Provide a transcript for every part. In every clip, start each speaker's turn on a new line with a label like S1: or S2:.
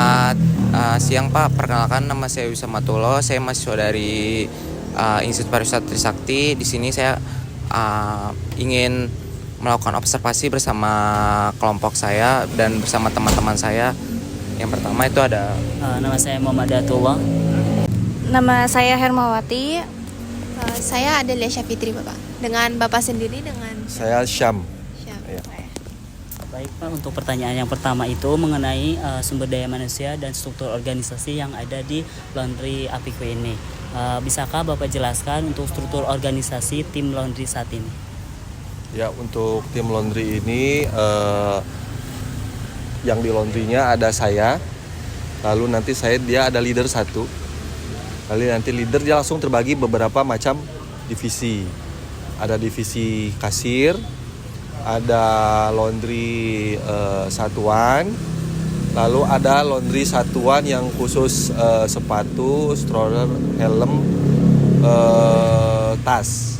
S1: Selamat siang Pak, perkenalkan nama saya Wisamatullah, saya mahasiswa dari Institut Pariwisata Trisakti. Di sini saya ingin melakukan observasi bersama kelompok saya dan bersama teman-teman saya. Yang pertama itu ada
S2: Nama saya Muhammad Atullah.
S3: Nama saya Hermawati.
S4: Saya Adelia Syafitri, Bapak. Dengan Bapak sendiri, dengan
S5: Saya Syam.
S4: Syam.
S5: Ya.
S2: Baik Pak, untuk pertanyaan yang pertama itu mengenai sumber daya manusia dan struktur organisasi yang ada di Laundry Apiku ini. Bisakah Bapak jelaskan untuk struktur organisasi tim Laundry saat ini?
S5: Ya, untuk tim laundry ini yang di laundrynya ada saya. Lalu nanti dia ada leader satu. Lalu nanti leader dia langsung terbagi beberapa macam divisi. Ada divisi kasir, ada laundry satuan, lalu ada laundry satuan yang khusus sepatu, stroller, helm, tas.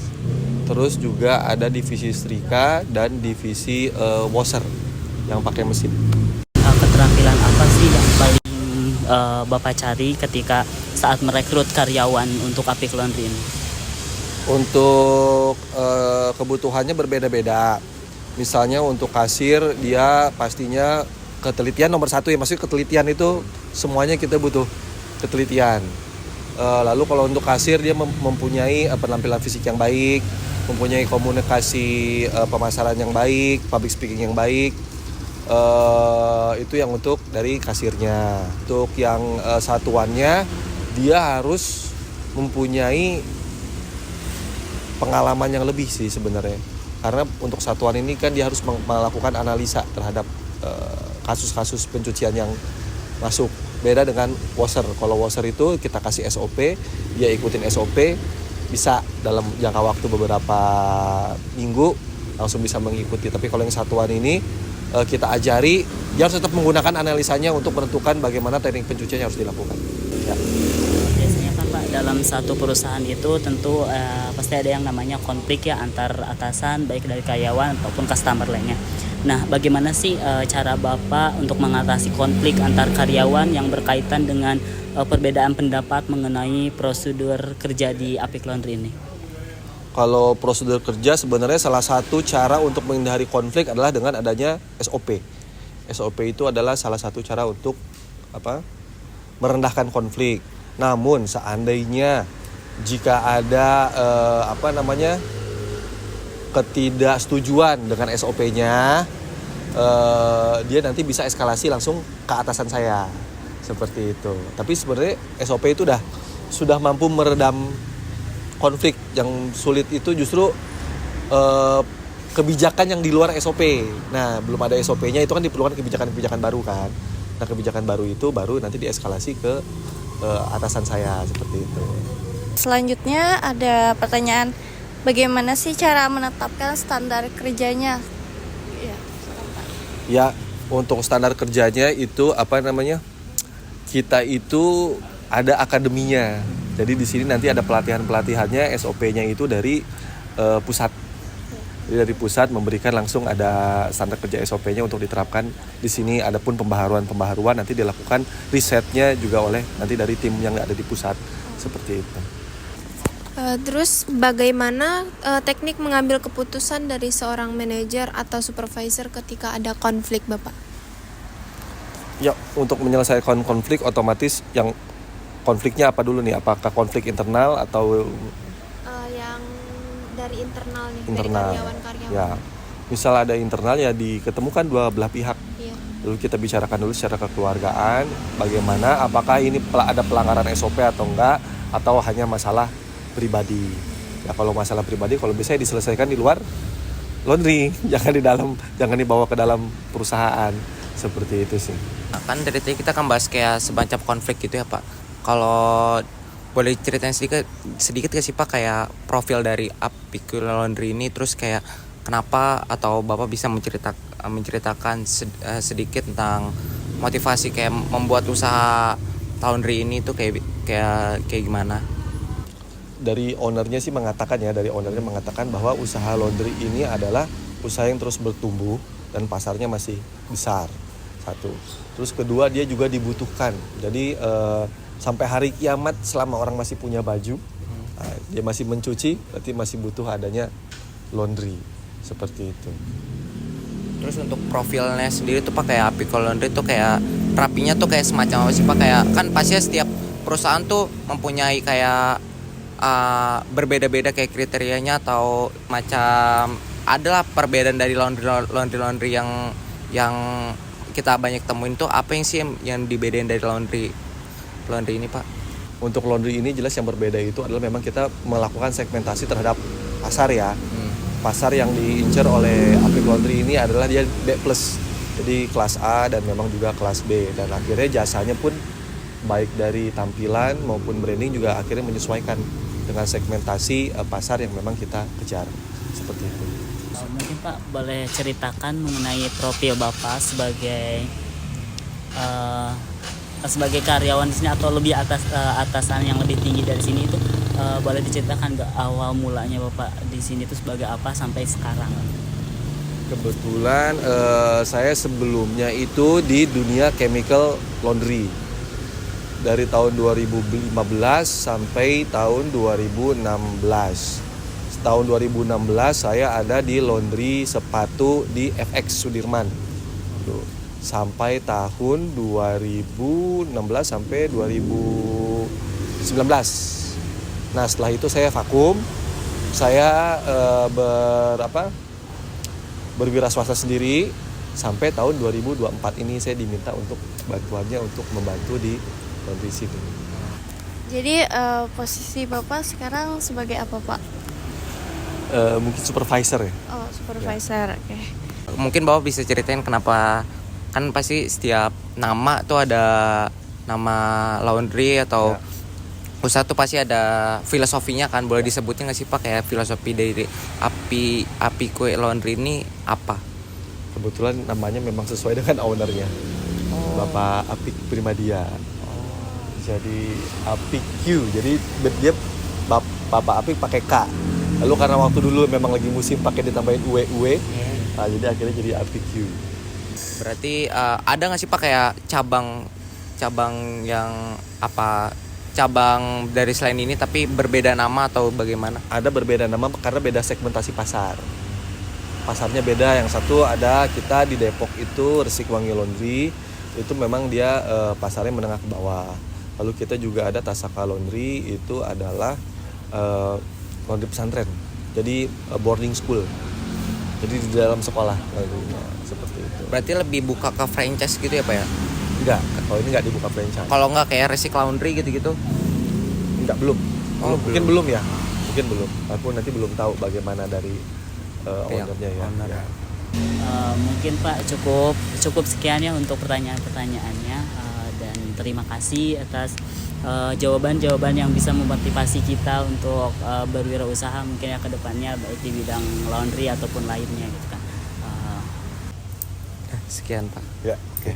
S5: Terus juga ada divisi setrika dan divisi washer yang pakai mesin.
S2: Keterampilan apa sih yang paling Bapak cari ketika saat merekrut karyawan untuk Apik Laundry ini?
S5: Untuk kebutuhannya berbeda-beda. Misalnya untuk kasir dia pastinya ketelitian nomor satu ya, maksudnya ketelitian itu semuanya kita butuh ketelitian. Lalu kalau untuk kasir dia mempunyai penampilan fisik yang baik, mempunyai komunikasi pemasaran yang baik, public speaking yang baik. Itu yang untuk dari kasirnya. Untuk yang satuannya dia harus mempunyai pengalaman yang lebih sih sebenarnya. Karena untuk satuan ini kan dia harus melakukan analisa terhadap kasus-kasus pencucian yang masuk. Beda dengan washer. Kalau washer itu kita kasih SOP, dia ikutin SOP, bisa dalam jangka waktu beberapa minggu langsung bisa mengikuti. Tapi kalau yang satuan ini kita ajari, dia harus tetap menggunakan analisanya untuk menentukan bagaimana teknik pencucian yang harus dilakukan. Ya.
S2: Biasanya kan Pak, dalam satu perusahaan itu tentu pasti ada yang namanya konflik ya antar atasan baik dari karyawan ataupun customer lainnya. Nah, bagaimana sih cara Bapak untuk mengatasi konflik antar karyawan yang berkaitan dengan perbedaan pendapat mengenai prosedur kerja di Apik Laundry ini?
S5: Kalau prosedur kerja sebenarnya salah satu cara untuk menghindari konflik adalah dengan adanya SOP. SOP itu adalah salah satu cara untuk merendahkan konflik. Namun seandainya jika ada ketidaksetujuan dengan SOP-nya, dia nanti bisa eskalasi langsung ke atasan saya seperti itu. Tapi sebenarnya SOP itu sudah mampu meredam konflik. Yang sulit itu justru kebijakan yang di luar SOP. Nah, belum ada SOP-nya itu kan diperlukan kebijakan-kebijakan baru kan. Nah, kebijakan baru itu baru nanti dieskalasi ke atasan saya seperti itu.
S3: Selanjutnya ada pertanyaan, bagaimana sih cara menetapkan standar kerjanya?
S5: Ya, untuk standar kerjanya itu kita itu ada akademinya. Jadi di sini nanti ada pelatihannya, SOP-nya itu dari pusat. Jadi dari pusat memberikan langsung ada standar kerja SOP-nya untuk diterapkan di sini. Adapun pembaharuan nanti dilakukan risetnya juga oleh nanti dari tim yang ada di pusat seperti itu.
S4: Terus bagaimana teknik mengambil keputusan dari seorang manajer atau supervisor ketika ada konflik, Bapak?
S5: Ya, untuk menyelesaikan konflik otomatis yang konfliknya apa dulu nih? Apakah konflik internal atau
S4: Yang dari internal nih,
S5: internal?
S4: dari karyawan-karyawan.
S5: Ya, misal ada internal ya diketemukan dua belah pihak.
S4: Iya.
S5: Lalu kita bicarakan dulu secara kekeluargaan, bagaimana, apakah ini ada pelanggaran SOP atau enggak, atau hanya masalah pribadi. Ya kalau masalah pribadi, kalau bisa diselesaikan di luar laundry, jangan dibawa ke dalam perusahaan, seperti itu sih.
S1: kan dari tadi kita kan bahas kayak semacam konflik gitu ya Pak. Kalau boleh ceritain sedikit ke sih Pak kayak profil dari Apik Laundry ini, terus kayak kenapa atau Bapak bisa menceritakan sedikit tentang motivasi kayak membuat usaha laundry ini tuh kayak gimana?
S5: Dari ownernya mengatakan bahwa usaha laundry ini adalah usaha yang terus bertumbuh dan pasarnya masih besar satu. Terus kedua, dia juga dibutuhkan. Jadi sampai hari kiamat selama orang masih punya baju, dia masih mencuci, berarti masih butuh adanya laundry seperti itu.
S1: Terus untuk profilnya sendiri tuh Pak, kayak Apiko Laundry tuh kayak rapinya tuh kayak semacam apa sih Pak? Kayak kan pasti setiap perusahaan tuh mempunyai kayak berbeda-beda kayak kriterianya atau macam adalah perbedaan dari laundry yang kita banyak temuin tuh apa yang sih yang dibedain dari laundry ini Pak?
S5: Untuk laundry ini jelas yang berbeda itu adalah memang kita melakukan segmentasi terhadap pasar ya. Pasar yang diincar oleh Apiko Laundry ini adalah dia B+. Jadi kelas A dan memang juga kelas B. Dan akhirnya jasanya pun baik dari tampilan maupun branding juga akhirnya menyesuaikan dengan segmentasi pasar yang memang kita kejar. Seperti itu.
S2: Mungkin Pak boleh ceritakan mengenai profil Bapak sebagai karyawan di sini atau lebih atasan yang lebih tinggi dari sini itu boleh diceritakan nggak awal mulanya Bapak di sini itu sebagai apa sampai sekarang?
S5: Kebetulan saya sebelumnya itu di dunia chemical laundry dari tahun 2015 sampai tahun 2016. Tahun 2016 saya ada di laundry sepatu di FX Sudirman. Sampai tahun 2016 sampai 2019. Nah, setelah itu saya vakum. Saya berwira swasta sendiri sampai tahun 2024 ini saya diminta untuk bantuannya untuk membantu di laundry sini.
S3: Jadi posisi Bapak sekarang sebagai apa Pak?
S5: Mungkin supervisor ya.
S3: Oh, supervisor. Oke.
S1: Mungkin Bapak bisa ceritain kenapa, kan pasti setiap nama tuh ada nama laundry atau usaha tuh pasti ada filosofinya kan, boleh disebutin nggak sih Pak kayak filosofi dari Apiko Laundry ini apa?
S5: Kebetulan namanya memang sesuai dengan ownernya, Bapak Apik Primadia. Jadi Apik Q, jadi dia Bapak Apik pakai K. Lalu karena waktu dulu memang lagi musim pakai ditambahin UE, nah, jadi akhirnya jadi Apik Q.
S1: Berarti ada nggak sih Pak kayak cabang yang apa, cabang dari selain ini tapi berbeda nama atau bagaimana?
S5: Ada berbeda nama karena beda segmentasi pasar. Pasarnya beda, yang satu ada kita di Depok itu Resikwangi Laundry, itu memang dia pasarnya menengah ke bawah. Lalu kita juga ada Tasaka Laundry, itu adalah laundry pesantren, jadi boarding school, jadi di dalam sekolah laundrynya, seperti itu.
S1: Berarti lebih buka ke franchise gitu ya Pak ya?
S5: Enggak, kalau ini enggak dibuka franchise.
S1: Kalau nggak kayak Resik Laundry gitu-gitu?
S5: Enggak, belum.
S1: Oh,
S5: mungkin belum ya, mungkin belum. Aku nanti belum tahu bagaimana dari ownernya ya.
S1: Owner.
S2: Mungkin Pak cukup sekian ya untuk pertanyaan-pertanyaannya, dan terima kasih atas jawaban-jawaban yang bisa memotivasi kita untuk berwirausaha mungkin ya ke depannya, baik di bidang laundry ataupun lainnya gitu kan.
S1: Sekian Pak.
S5: Ya, oke.